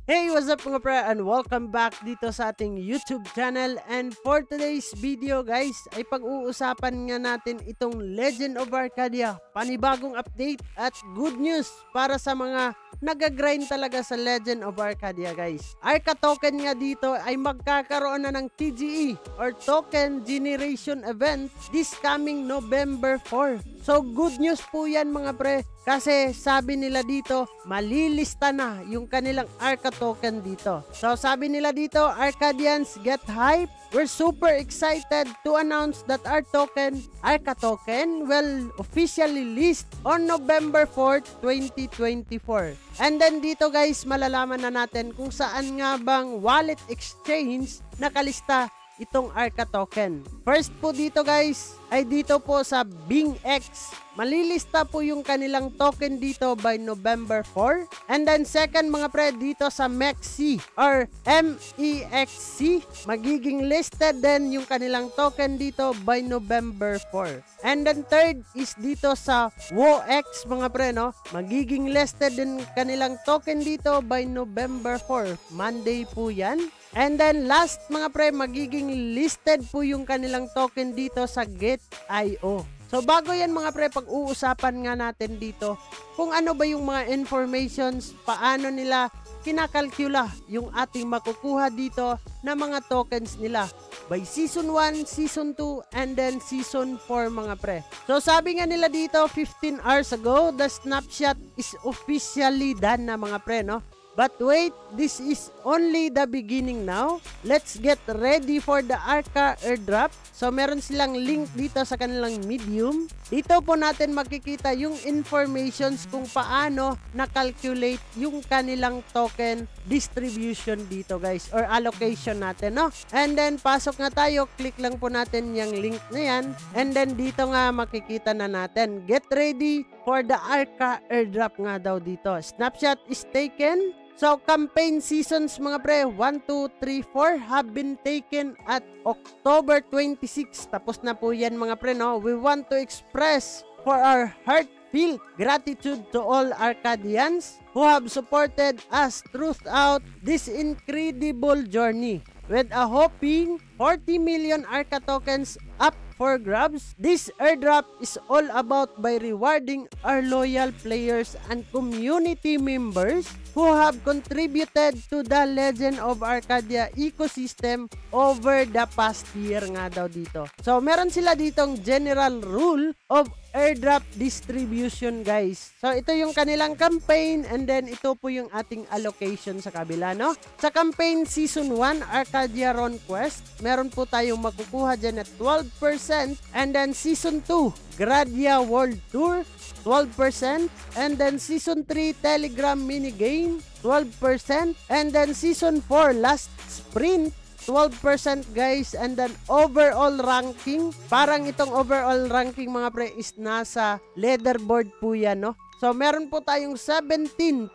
Hey, what's up mga pre, and welcome back dito sa ating YouTube channel. And for today's video guys, ay pag-uusapan nga natin itong Legend of Arcadia, panibagong update at good news para sa mga nagagrind talaga sa Legend of Arcadia guys. Arca token nga dito ay magkakaroon na ng TGE or Token Generation Event this coming November 4. So good news po yan mga pre, kasi sabi nila dito malilista na yung kanilang Arca token dito. So sabi nila dito, Arcadians get hype. We're super excited to announce that our token, Arca token, will officially list on November 4th, 2024. And then dito guys, malalaman na natin kung saan nga bang wallet exchange nakalista itong Arca token. First po dito guys, ay dito po sa BingX. Malilista po yung kanilang token dito by November 4. And then second mga pre, dito sa MEXC or MEXC, magiging listed din yung kanilang token dito by November 4. And then third is dito sa WOX mga pre, no? Magiging listed din kanilang token dito by November 4. Monday po yan. And then last mga pre, magiging listed po yung kanilang token dito sa Gate.io. So bago yan mga pre, pag-uusapan nga natin dito kung ano ba yung mga informations, paano nila kinakalkula yung ating makukuha dito na mga tokens nila by Season 1, Season 2, and then Season 4 mga pre. So sabi nga nila dito, 15 hours ago, the snapshot is officially done na mga pre, no? But wait, this is only the beginning now. Let's get ready for the Arca airdrop. So meron silang link dito sa kanilang Medium. Dito po natin makikita yung informations kung paano na-calculate yung kanilang token distribution dito guys, or allocation natin, no? And then pasok nga tayo, click lang po natin yung link na yan. And then dito nga makikita na natin, get ready for the Arca airdrop nga daw dito. Snapshot is taken. So, campaign seasons mga pre, 1, 2, 3, 4 have been taken at October 26. Tapos na po yan mga pre, no? We want to express for our heartfelt gratitude to all Arcadians who have supported us throughout this incredible journey. With a hoping 40 million Arca tokens up for grabs, this airdrop is all about by rewarding our loyal players and community members who have contributed to the Legend of Arcadia ecosystem over the past year nga daw dito. So meron sila ditong general rule of airdrop distribution guys. So ito yung kanilang campaign, and then ito po yung ating allocation sa kabila, no? Sa campaign season 1, Arcadia Run Quest, meron po tayong makukuha dyan at 12%. And then season 2, Gradia World Tour, 12%. And then season 3, Telegram Minigame, 12%. And then season 4, Last Sprint, 12% guys. And then overall ranking, parang itong overall ranking mga pre is nasa leaderboard po yan, no? So meron po tayong 17.5%.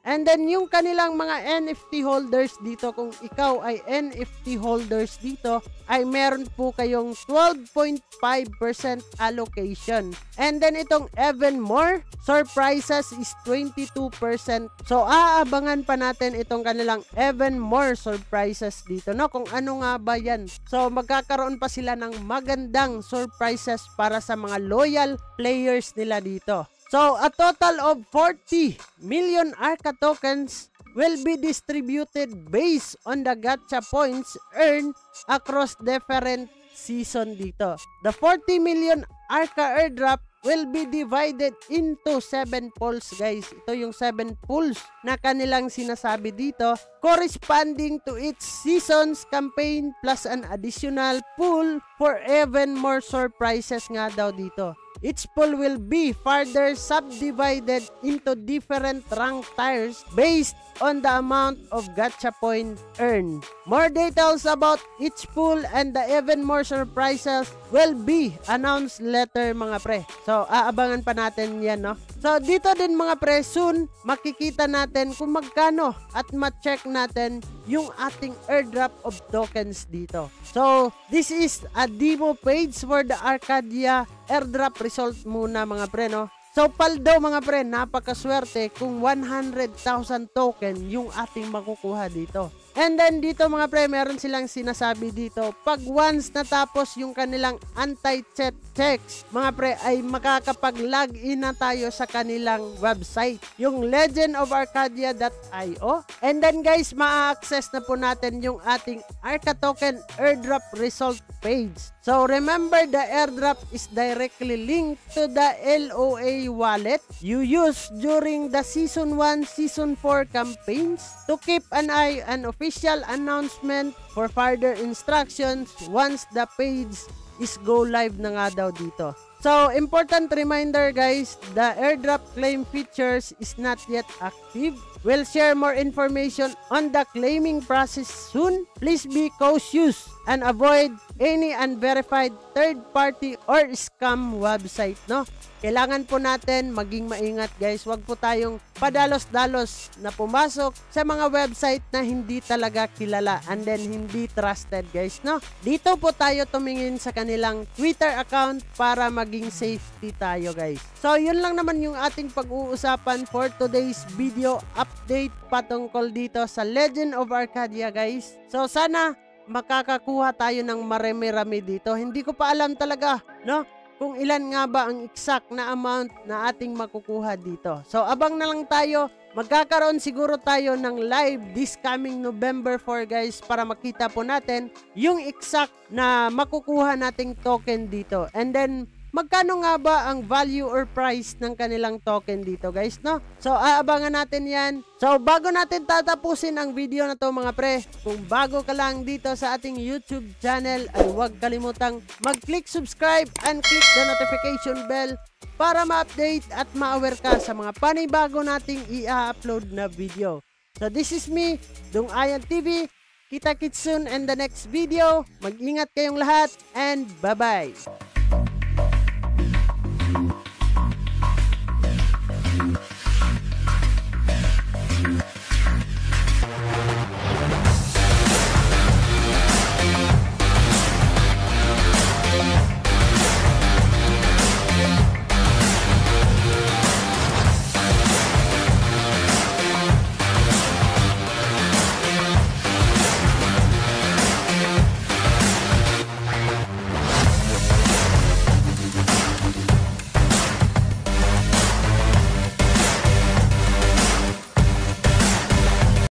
And then yung kanilang mga NFT holders dito, kung ikaw ay NFT holders dito, ay meron po kayong 12.5% allocation. And then itong even more surprises is 22%. So aabangan pa natin itong kanilang even more surprises dito, no? Kung ano nga ba yan. So magkakaroon pa sila ng magandang surprises para sa mga loyal players nila dito. So, a total of 40 million Arca tokens will be distributed based on the gacha points earned across different season dito. The 40 million Arca airdrop will be divided into 7 pools guys. Ito yung 7 pools na kanilang sinasabi dito, corresponding to each season's campaign plus an additional pool for even more surprises nga daw dito. Each pool will be further subdivided into different rank tiers based on the amount of gacha point earned. More details about each pool and the even more surprises will be announced later mga pre. So aabangan pa natin yan, no? So dito din mga pre, soon makikita natin kung magkano at ma-check natin yung ating airdrop of tokens dito. So, this is a demo page for the Arcadia airdrop result muna mga pre, no? So, paldo mga pre, napakaswerte kung 100,000 token yung ating makukuha dito. And then dito mga pre, meron silang sinasabi dito, pag once natapos yung kanilang anti-cheat checks, mga pre, ay makakapag-login na tayo sa kanilang website, yung legendofArcadia.io. And then guys, ma-access na po natin yung ating Arca Token airdrop result page. So remember, the airdrop is directly linked to the LOA wallet you use during the Season 1, Season 4 campaigns. To keep an eye on official announcement for further instructions once the page is go live na nga daw dito. So, important reminder guys, the airdrop claim features is not yet active. We'll share more information on the claiming process soon. Please be cautious and avoid any unverified third-party or scam website, no? Kailangan po natin maging maingat guys. Huwag po tayong padalos-dalos na pumasok sa mga website na hindi talaga kilala and then hindi trusted guys, no? Dito po tayo tumingin sa kanilang Twitter account para maging safety tayo guys. So, yun lang naman yung ating pag-uusapan for today's video update patungkol dito sa Legend of Arcadia guys. So, sana makakakuha tayo ng marami-rami dito. Hindi ko pa alam talaga, no? Kung ilan nga ba ang exact na amount na ating makukuha dito. So, abang na lang tayo. Magkakaroon siguro tayo ng live this coming November 4 guys para makita po natin yung exact na makukuha nating token dito. And then, magkano nga ba ang value or price ng kanilang token dito guys, no? So, aabangan natin yan. So, bago natin tatapusin ang video na to mga pre, kung bago ka lang dito sa ating YouTube channel, ay huwag kalimutang mag-click subscribe and click the notification bell para ma-update at ma-aware ka sa mga panibago nating i-upload na video. So, this is me, Dung Ayan TV. Kita-kits soon in the next video. Mag-ingat kayong lahat and bye-bye!